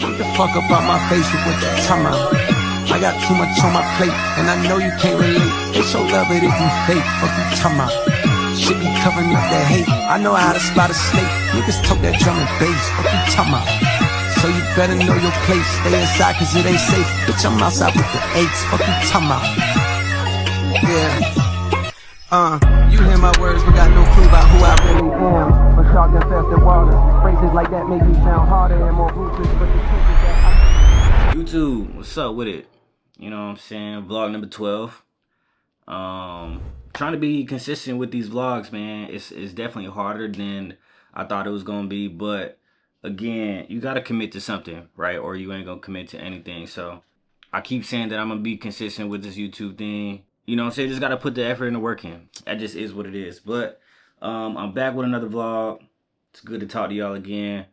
Get the fuck up out my face with what you talking about. I got too much on my plate, and I know you can't relate. They show love, but it be fake. Fuck you talking about. Shit be covering up that hate. I know how to spot a snake. Niggas talk that drum and bass. Fuck you talking about. So you better know your place. Stay inside cause it ain't safe. Bitch, I'm outside with the aches. Fuck you talking about. Yeah. You hear my words, but got no clue about who I really am. A shark infested water. Phrases like that make me sound harder and more ruthless. But the truth is that YouTube, what's up with it? You know what I'm saying? Vlog number 12. Trying to be consistent with these vlogs, man. It's definitely harder than I thought it was gonna be, but again, you gotta commit to something, right? Or you ain't gonna commit to anything. So I keep saying that I'm gonna be consistent with this YouTube thing. You know what I'm saying? Just gotta put the effort and the work in. That just is what it is. But I'm back with another vlog. It's good to talk to y'all again.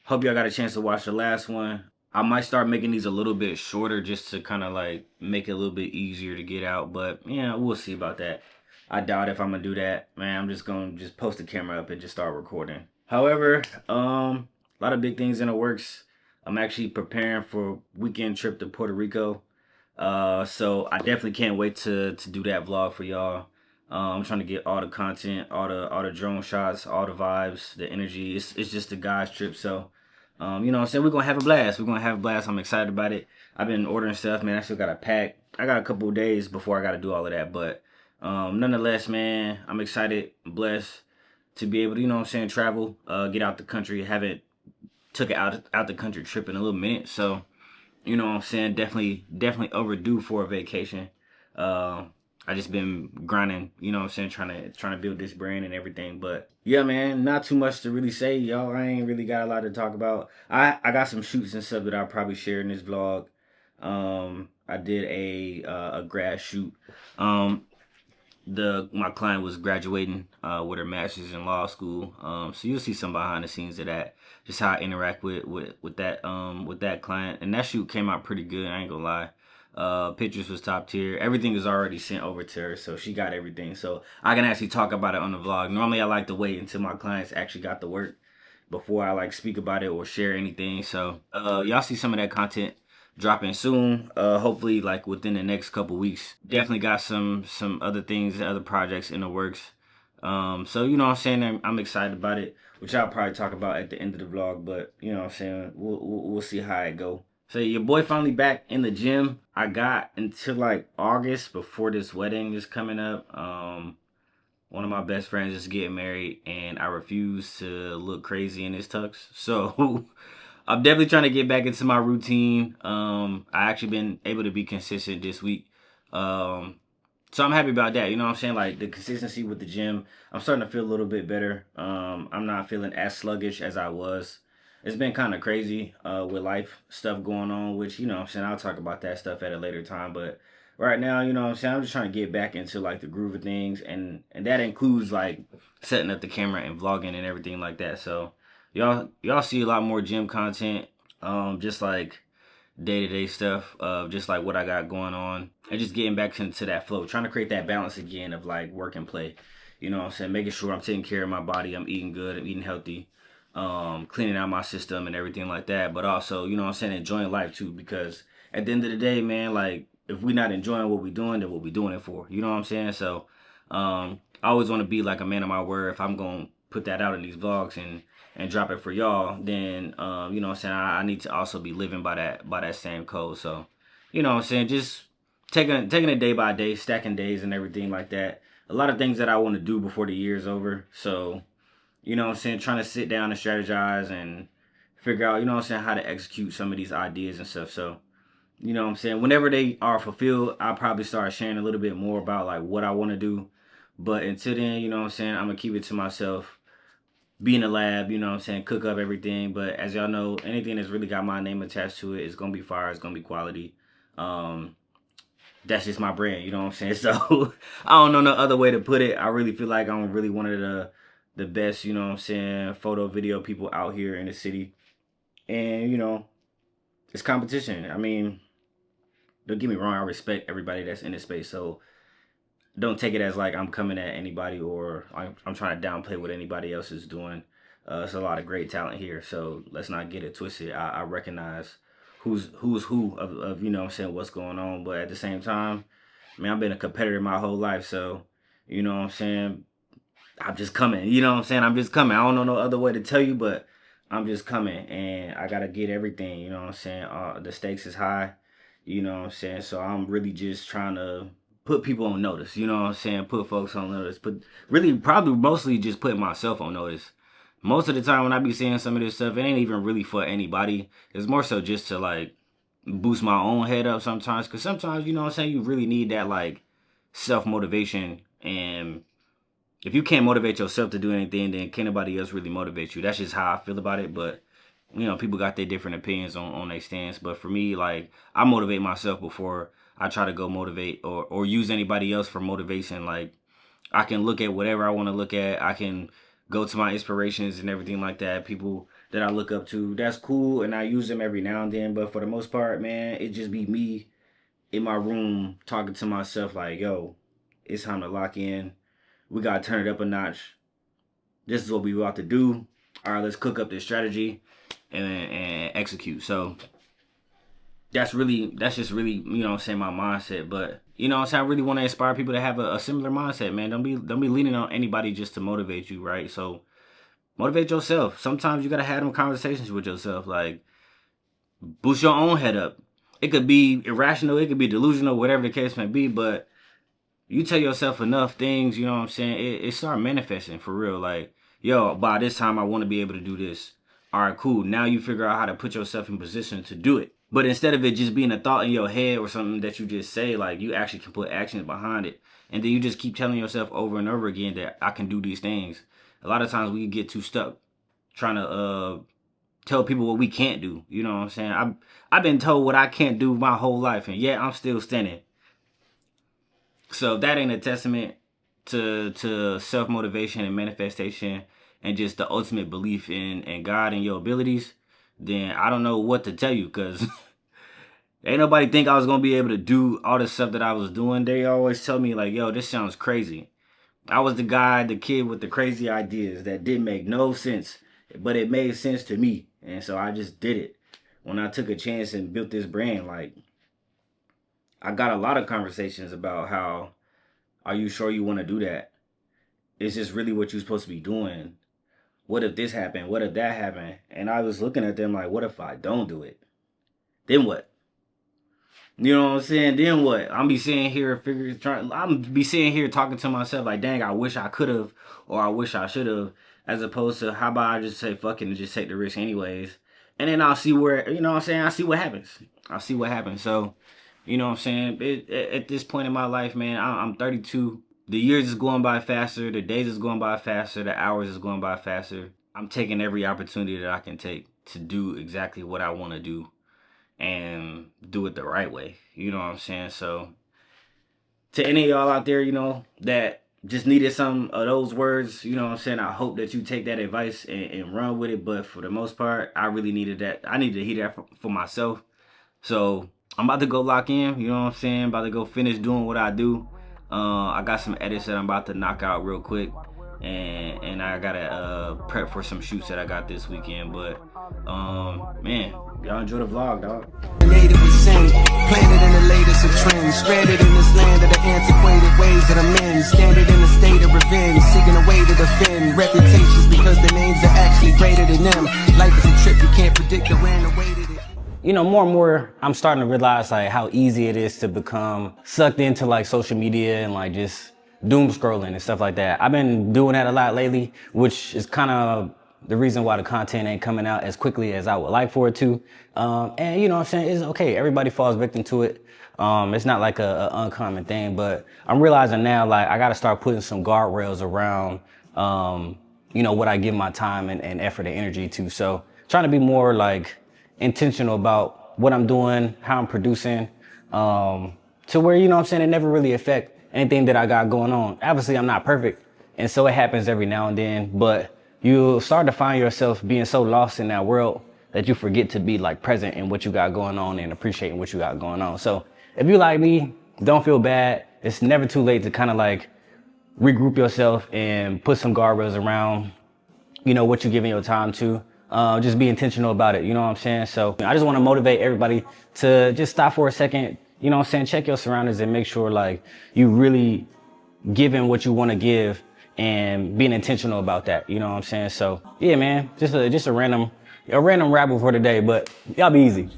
Hope y'all got a chance to watch the last one. I might start making these a little bit shorter just to kind of like make it a little bit easier to get out. But yeah, we'll see about that. I doubt if I'm gonna do that. Man, I'm just gonna post the camera up and just start recording. However, a lot of big things in the works. I'm actually preparing for a weekend trip to Puerto Rico. So I definitely can't wait to do that vlog for y'all. I'm trying to get all the content, all the drone shots, all the vibes, the energy. It's just a guy's trip, so you know what I'm saying, we're gonna have a blast. We're gonna have a blast. I'm excited about it. I've been ordering stuff, man. I still gotta pack. I got a couple of days before I gotta do all of that, but nonetheless, man, I'm excited, blessed to be able to, you know what I'm saying, travel, get out the country. Haven't took it out the country trip in a little minute, so you know what I'm saying, definitely overdue for a vacation. I just been grinding, you know what I'm saying, trying to build this brand and everything. But yeah, man, not too much to really say, y'all. I ain't really got a lot to talk about. I got some shoots and stuff that I'll probably share in this vlog. I did a grad shoot. My client was graduating with her master's in law school. So you'll see some behind the scenes of that, just how I interact with that client. And that shoot came out pretty good, I ain't gonna lie. Pictures was top tier. Everything is already sent over to her, so she got everything. So I can actually talk about it on the vlog. Normally I like to wait until my clients actually got the work before I like speak about it or share anything. So y'all see some of that content dropping soon, hopefully like within the next couple weeks. Definitely got some other things, other projects in the works. So you know what I'm saying, I'm excited about it, which I'll probably talk about at the end of the vlog. But you know what I'm saying, we'll see how it go. So your boy finally back in the gym. I got until like August before this wedding is coming up. One of my best friends is getting married, and I refuse to look crazy in this tux. So I'm definitely trying to get back into my routine. I actually been able to be consistent this week. So I'm happy about that. You know what I'm saying? Like the consistency with the gym, I'm starting to feel a little bit better. I'm not feeling as sluggish as I was. It's been kind of crazy with life stuff going on, which, you know what I'm saying, I'll talk about that stuff at a later time. But right now, you know what I'm saying, I'm just trying to get back into like the groove of things. And that includes like setting up the camera and vlogging and everything like that. So y'all see a lot more gym content, just like day-to-day stuff of just like what I got going on, and just getting back into that flow, trying to create that balance again of like work and play. You know what I'm saying, making sure I'm taking care of my body, I'm eating good, I'm eating healthy, cleaning out my system and everything like that. But also, you know what I'm saying, enjoying life too, because at the end of the day, man, like if we're not enjoying what we're doing, then what we doing it for, you know what I'm saying? So I always want to be like a man of my word. If I'm gonna put that out in these vlogs and drop it for y'all, then you know what I'm saying, I need to also be living by that same code. So you know what I'm saying, just taking it day by day, stacking days and everything like that. A lot of things that I want to do before the year's over. So you know what I'm saying, trying to sit down and strategize and figure out, you know what I'm saying, how to execute some of these ideas and stuff. So you know what I'm saying, whenever they are fulfilled, I'll probably start sharing a little bit more about like what I want to do. But until then, you know what I'm saying, I'm gonna keep it to myself, be in the lab, you know what I'm saying, cook up everything. But as y'all know, anything that's really got my name attached to it is gonna be fire, it's gonna be quality. That's just my brand, you know what I'm saying? So I don't know no other way to put it. I really feel like I'm really one of the best, you know what I'm saying, photo video people out here in the city. And you know, it's competition. I mean, don't get me wrong, I respect everybody that's in this space, so don't take it as like I'm coming at anybody or I'm trying to downplay what anybody else is doing. There's a lot of great talent here, so let's not get it twisted. I recognize who's who of you know what I'm saying, what's going on, but at the same time, man, I've been a competitor my whole life, so you know what I'm saying, I'm just coming. You know what I'm saying? I'm just coming. I don't know no other way to tell you, but I'm just coming, and I gotta get everything. You know what I'm saying? The stakes is high. You know what I'm saying? So I'm really just trying to put people on notice. You know what I'm saying? Put folks on notice. But really, probably mostly just putting myself on notice. Most of the time when I be seeing some of this stuff, it ain't even really for anybody. It's more so just to like boost my own head up sometimes. Cause sometimes, you know what I'm saying, you really need that like self motivation. And if you can't motivate yourself to do anything, then can't nobody else really motivate you. That's just how I feel about it. But you know, people got their different opinions on their stance. But for me, like, I motivate myself before I try to go motivate or use anybody else for motivation. Like, I can look at whatever I want to look at. I can go to my inspirations and everything like that. People that I look up to, that's cool, and I use them every now and then. But for the most part, man, it just be me in my room talking to myself like, yo, it's time to lock in. We got to turn it up a notch. This is what we about to do. All right, let's cook up this strategy and execute. So that's just really, you know what I'm saying, my mindset. But you know what I'm saying, I really want to inspire people to have a similar mindset, man. Don't be leaning on anybody just to motivate you, right? So motivate yourself. Sometimes you gotta have them conversations with yourself, like boost your own head up. It could be irrational, it could be delusional, whatever the case may be, but you tell yourself enough things, you know what I'm saying, it start manifesting for real. Like, yo, by this time I want to be able to do this. All right, cool. Now you figure out how to put yourself in position to do it. But instead of it just being a thought in your head or something that you just say, like, you actually can put actions behind it. And then you just keep telling yourself over and over again that I can do these things. A lot of times we get too stuck trying to tell people what we can't do. You know what I'm saying? I've been told what I can't do my whole life, and yet I'm still standing. So that ain't a testament to self-motivation and manifestation and just the ultimate belief in God and your abilities. Then I don't know what to tell you, because ain't nobody think I was going to be able to do all the stuff that I was doing. They always tell me like, yo, this sounds crazy. I was the kid with the crazy ideas that didn't make no sense, but it made sense to me. And so I just did it. When I took a chance and built this brand, like, I got a lot of conversations about how, are you sure you want to do that? Is this really what you're supposed to be doing? What if this happened? What if that happened? And I was looking at them like, what if I don't do it? Then what? You know what I'm saying? Then what? I'm be sitting here talking to myself like, dang, I wish I could have, or I wish I should have, as opposed to how about I just say fuck it and just take the risk anyways. And then I'll see where, you know what I'm saying? I'll see what happens. So, you know what I'm saying? At this point in my life, man, I'm 32. The years is going by faster. The days is going by faster. The hours is going by faster. I'm taking every opportunity that I can take to do exactly what I want to do and do it the right way. You know what I'm saying? So to any of y'all out there, you know, that just needed some of those words, you know what I'm saying, I hope that you take that advice and run with it. But for the most part, I really needed that. I needed to hear that for myself. So I'm about to go lock in, you know what I'm saying? About to go finish doing what I do. I got some edits that I'm about to knock out real quick. And I gotta prep for some shoots that I got this weekend. But man, y'all enjoy the vlog, dog. Native with sin, planted in the latest of trends, stranded in this land of the antiquated ways that I'm in, standing in a state of revenge, seeking a way to defend reputations because the names are actually greater than them. Life is a trip, you can't predict the when or wait it. You know, more and more, I'm starting to realize like how easy it is to become sucked into like social media and like just doom scrolling and stuff like that. I've been doing that a lot lately, which is kind of the reason why the content ain't coming out as quickly as I would like for it to. And you know what I'm saying, it's okay. Everybody falls victim to it. It's not like a uncommon thing, but I'm realizing now, like, I got to start putting some guardrails around, you know, what I give my time and effort and energy to. So trying to be more like intentional about what I'm doing, how I'm producing, to where, you know what I'm saying, it never really affect anything that I got going on. Obviously, I'm not perfect, and so it happens every now and then, but you start to find yourself being so lost in that world that you forget to be like present in what you got going on and appreciating what you got going on. So if you like me, don't feel bad. It's never too late to kind of like regroup yourself and put some guardrails around you know, what you're giving your time to. Just be intentional about it, you know what I'm saying? So I just want to motivate everybody to just stop for a second, you know what I'm saying? Check your surroundings and make sure like you really giving what you want to give and being intentional about that, you know what I'm saying? So yeah, man, just a random rabble for today, but y'all be easy. You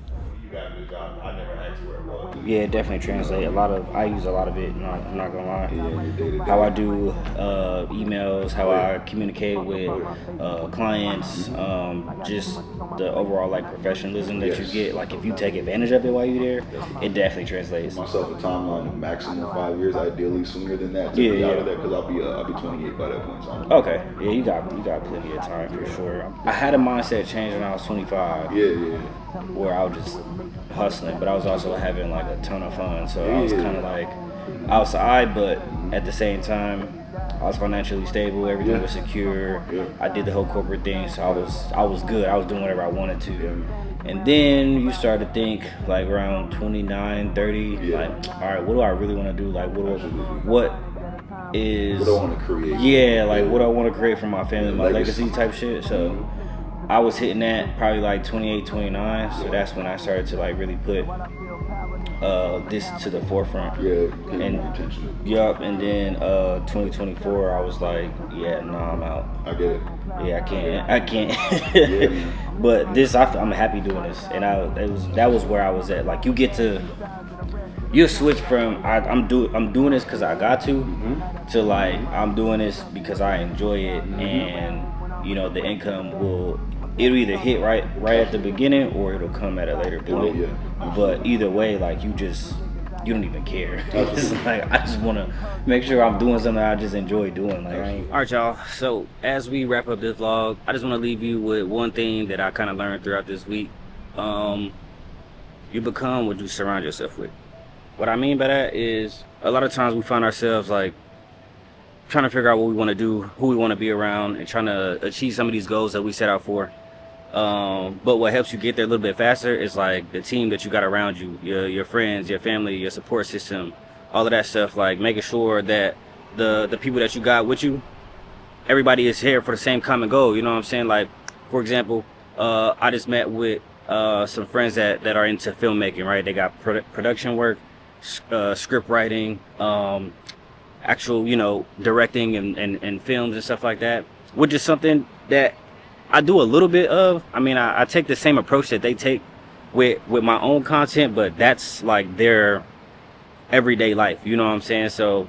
got a good job. I never asked where it was. Yeah, it definitely translate. I use a lot of it. I'm not gonna lie. Yeah, how I do emails, how I communicate with clients, just the overall like professionalism that you get. Like if you take advantage of it while you're there, it definitely translates. Myself a timeline of maximum 5 years, ideally sooner than that. Yeah, be yeah. out of that because I'll be 28 by that point. So Okay, yeah, you got plenty of time for sure. I had a mindset change when I was 25. yeah. Where I was just hustling, but I was also having like a ton of fun. So I was kind of like outside, but at the same time, I was financially stable. Everything was secure. I did the whole corporate thing, so I was good. I was doing whatever I wanted to. And then you start to think like around 29, 30, like, all right, what do I really want to do? Like, what is What do I want to create? Yeah, like what do I want to create for my family, my legacy type shit. So I was hitting that probably like 28, 29. So that's when I started to like really put this to the forefront. Yeah, and attention. Yup, and then 2024 I was like, yeah, nah, I'm out. I get it. Yeah, I can't. But this, I'm happy doing this, and that was where I was at. Like you switch from I'm doing this because I got to like I'm doing this because I enjoy it, and you know the income it'll either hit right at the beginning or it'll come at a later point. But either way, like you don't even care. It's like I just want to make sure I'm doing something I just enjoy doing. Like, all right, y'all. So as we wrap up this vlog, I just want to leave you with one thing that I kind of learned throughout this week. You become what you surround yourself with. What I mean by that is a lot of times we find ourselves like trying to figure out what we want to do, who we want to be around, and trying to achieve some of these goals that we set out for. But what helps you get there a little bit faster is like the team that you got around you, your friends, your family, your support system, all of that stuff. Like making sure that the people that you got with you, everybody is here for the same common goal. You know what I'm saying? Like, for example, I just met with some friends that are into filmmaking, right? They got production work, script writing, actual, you know, directing and films and stuff like that, which is something that I do a little bit of. I mean, I take the same approach that they take with my own content, but that's like their everyday life, you know what I'm saying? So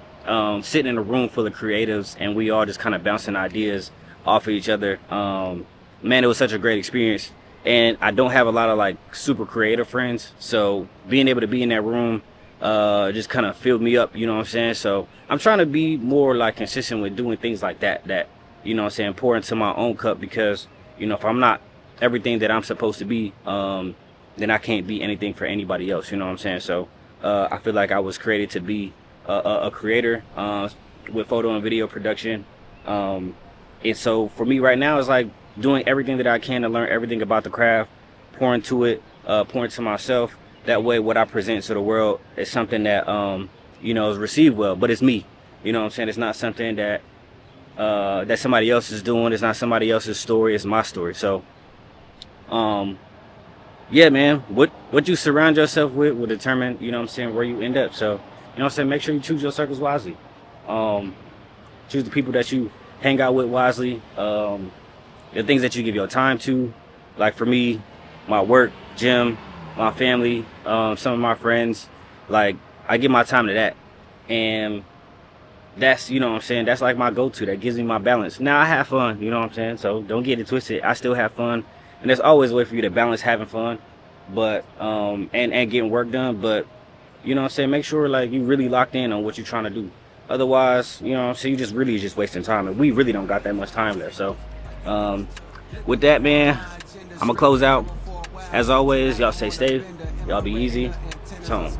sitting in a room full of creatives and we all just kind of bouncing ideas off of each other, man, it was such a great experience. And I don't have a lot of like super creative friends, so being able to be in that room just kind of filled me up, you know what I'm saying? So I'm trying to be more like consistent with doing things like that, you know what I'm saying, pour into my own cup, because, you know, if I'm not everything that I'm supposed to be, then I can't be anything for anybody else, you know what I'm saying? So I feel like I was created to be a creator with photo and video production. And so for me right now, it's like doing everything that I can to learn everything about the craft, pour into it, pour into myself. That way what I present to the world is something that, you know, is received well, but it's me. You know what I'm saying? It's not something that that somebody else is doing. It's not somebody else's story. It's my story. So, yeah, man, what you surround yourself with will determine, you know what I'm saying, where you end up. So, you know what I'm saying? Make sure you choose your circles wisely. Choose the people that you hang out with wisely. The things that you give your time to. Like for me, my work, gym, my family, some of my friends, like I give my time to that. And that's, you know what I'm saying, that's like my go-to. That gives me my balance. Now I have fun, you know what I'm saying? So don't get it twisted. I still have fun. And there's always a way for you to balance having fun, but and getting work done. But you know what I'm saying, make sure like you really locked in on what you're trying to do. Otherwise, you know what I'm saying, you just really just wasting time. And we really don't got that much time left. So with that, man, I'm gonna close out. As always, y'all stay safe, y'all be easy. Tone.